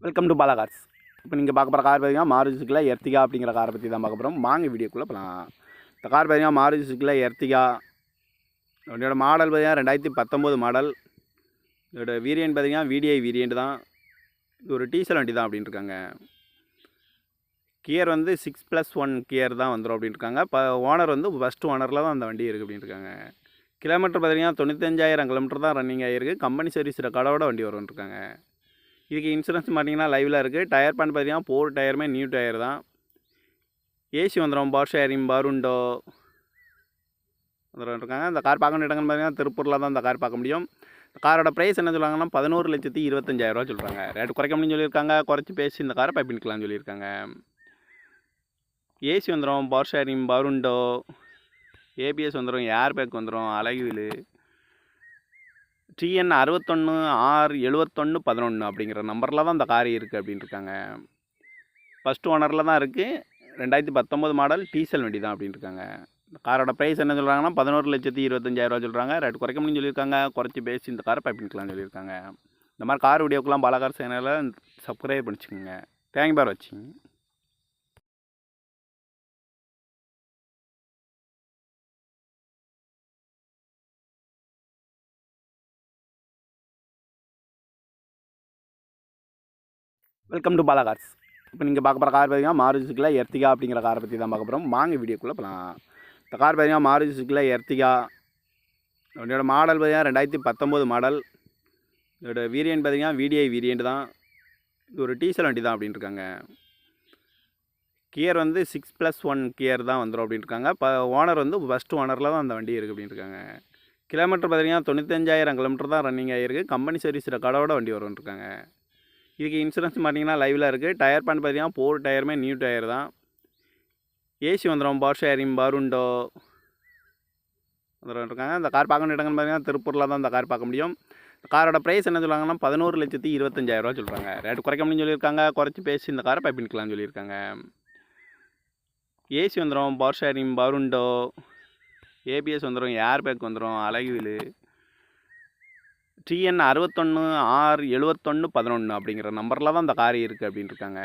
Welcome to Bala cars. இப்போ நீங்கள் பார்க்க போகிற கார் பார்த்தீங்கன்னா மாருதி சுசுகி எர்டிகா அப்படிங்கிற காரை பற்றி தான் பார்க்க போகிறோம். வாங்க வீடியோக்குள்ளே போகலாம். இந்த கார் பார்த்தீங்கன்னா மாருதி சுசுகி எர்டிகா. இதோட மாடல் பார்த்தீங்கன்னா 2019 மாடல். இதோட வேரியன்ட் பார்த்தீங்கன்னா VDI வேரியன்ட் தான். இது ஒரு டீசல் வண்டி தான் அப்படின்ட்டு இருக்காங்க. கியர் வந்து 6+1 கியர் தான் வந்துடும் அப்படின்ட்டு இருக்காங்க. இப்போ ஓனர் வந்து ஃபஸ்ட்டு ஓனரில் தான் அந்த வண்டி இருக்குது அப்படின்ட்டு இருக்காங்க. கிலோமீட்டர் பார்த்தீங்கன்னா 95,000 கிலோமீட்டர் தான் ரன்னிங் ஆகிருக்கு. கம்பெனி சர்வீஸ் ரெக்கார்டோட வண்டி வரும்னு இருக்காங்க. இதுக்கு இன்சூரன்ஸ் பார்த்தீங்கன்னா லைவில் இருக்குது. டயர் பேன் பார்த்தீங்கன்னா 4 டயருமே நியூ டயர் தான். ஏசி வந்துடும். பவர் ஷேரிங், பவர் விண்டோ வந்துடும் இருக்காங்க. இந்த கார் பார்க்க வேண்டிய இடங்கள் பார்த்தீங்கன்னா திருப்பூரில் தான் இந்த கார் பார்க்க முடியும். இந்த காரோட ப்ரைஸ் என்ன சொல்லுவாங்கன்னா 11,25,000 சொல்கிறாங்க. ரேட் குறைக்க முடியும்னு சொல்லியிருக்காங்க. குறைச்சி பேசி இந்த காரை பைப்பின்க்கலாம்னு சொல்லியிருக்காங்க. ஏசி வந்துடும். Power steering, power window, ABS வந்துடும். ஏர் பேக் வந்துடும். அழகு வீலு. TN 61R7111 அப்படிங்கிற நம்பரில் தான் இந்த கார் இருக்குது அப்படின்ட்டு இருக்காங்க. ஃபஸ்ட்டு ஓனரில் தான் இருக்குது. 2019 மாடல் டீசல் வண்டி தான் அப்படின்ட்டு இருக்காங்க. இந்த காரோட ப்ரைஸ் என்ன சொல்கிறாங்கன்னா 11,25,000 சொல்கிறாங்க. ரேட் குறைக்க முடியும்னு சொல்லியிருக்காங்க. குறைச்சி பேசி இந்த காரை பைப்பின்க்கலாம்னு சொல்லியிருக்காங்க. இந்த மாதிரி கார் வீடியோக்கெலாம் பாலா கார் சேனலை சப்ஸ்கிரைப் பண்ணிச்சுக்கோங்க. தேங்க் பார் வாட்சிங். Welcome to Bala cars. இப்போ நீங்கள் பார்க்க போகிற கார் பார்த்தீங்கன்னா மாருதி சுசுகி எர்டிகா அப்படிங்கிற காரை பற்றி தான் பார்க்க போகிறோம். வாங்க வீடியோக்குள்ளே போகலாம். இந்த கார் பார்த்தீங்கன்னா மாருதி சுசுகி எர்டிகா. இதோட மாடல் பார்த்தீங்கன்னா 2019 மாடல். இதோட வேரியன்ட் பார்த்தீங்கன்னா VDI வேரியன்ட் தான். இது ஒரு டீசல் வண்டி தான் அப்படின்ட்டு இருக்காங்க. கியர் வந்து 6+1 கியர் தான் வந்துடும் அப்படின்ட்டு இருக்காங்க. இப்போ ஓனர் வந்து ஃபஸ்ட்டு ஓனரில் தான் அந்த வண்டி இருக்குது அப்படின்ட்டு இருக்காங்க. கிலோமீட்டர் பார்த்தீங்கன்னா 95,000 கிலோமீட்டர் தான் ரன்னிங் ஆகிருக்கு. கம்பெனி சர்வீஸ் ரெக்கார்டோட வண்டி வரும்னு இருக்காங்க. இதுக்கு இன்சூரன்ஸ் பார்த்தீங்கன்னா லைவில் இருக்குது. டயர் பேன் பார்த்தீங்கன்னா 4 டயருமே நியூ டயர் தான். ஏசி வந்துடும். பவர் ஷேரிங், பவர் விண்டோ வந்துடும் இருக்காங்க. இந்த கார் பார்க்க வேண்டிய இடங்கள் பார்த்தீங்கன்னா திருப்பூரில் தான் இந்த கார் பார்க்க முடியும். இந்த காரோட ப்ரைஸ் என்ன சொல்லுவாங்கன்னா 11,25,000 சொல்கிறாங்க. ரேட் குறைக்க முடியும்னு சொல்லியிருக்காங்க. குறைச்சி பேசி இந்த காரை பைப்பின்க்கலாம்னு சொல்லியிருக்காங்க. ஏசி வந்துடும். Power steering, power window, ABS வந்துடும். ஏர் பேக் வந்துடும். அழகு வீலு. TN 61R7111 அப்படிங்கிற நம்பரில் தான் இந்த கார் இருக்குது அப்படின்ட்டு இருக்காங்க.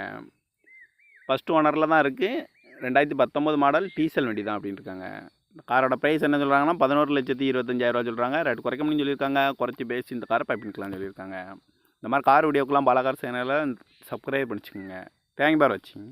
ஃபஸ்ட்டு ஓனரில் தான் இருக்குது. 2019 மாடல் டீசல் வண்டி தான் அப்படின்ட்டு இருக்காங்க. இந்த காரோட ப்ரைஸ் என்ன சொல்கிறாங்கன்னா 11,25,000 சொல்கிறாங்க. ரேட் குறைக்க முடியும்னு சொல்லியிருக்காங்க. குறைச்சி பேசி இந்த காரை பைப்பின்க்கலாம்னு சொல்லியிருக்காங்க. இந்த மாதிரி கார் வீடியோக்கெலாம் பாலா கார் சேனலை சப்ஸ்கிரைப் பண்ணிச்சுக்கோங்க. தேங்க் பார் வாட்சிங்.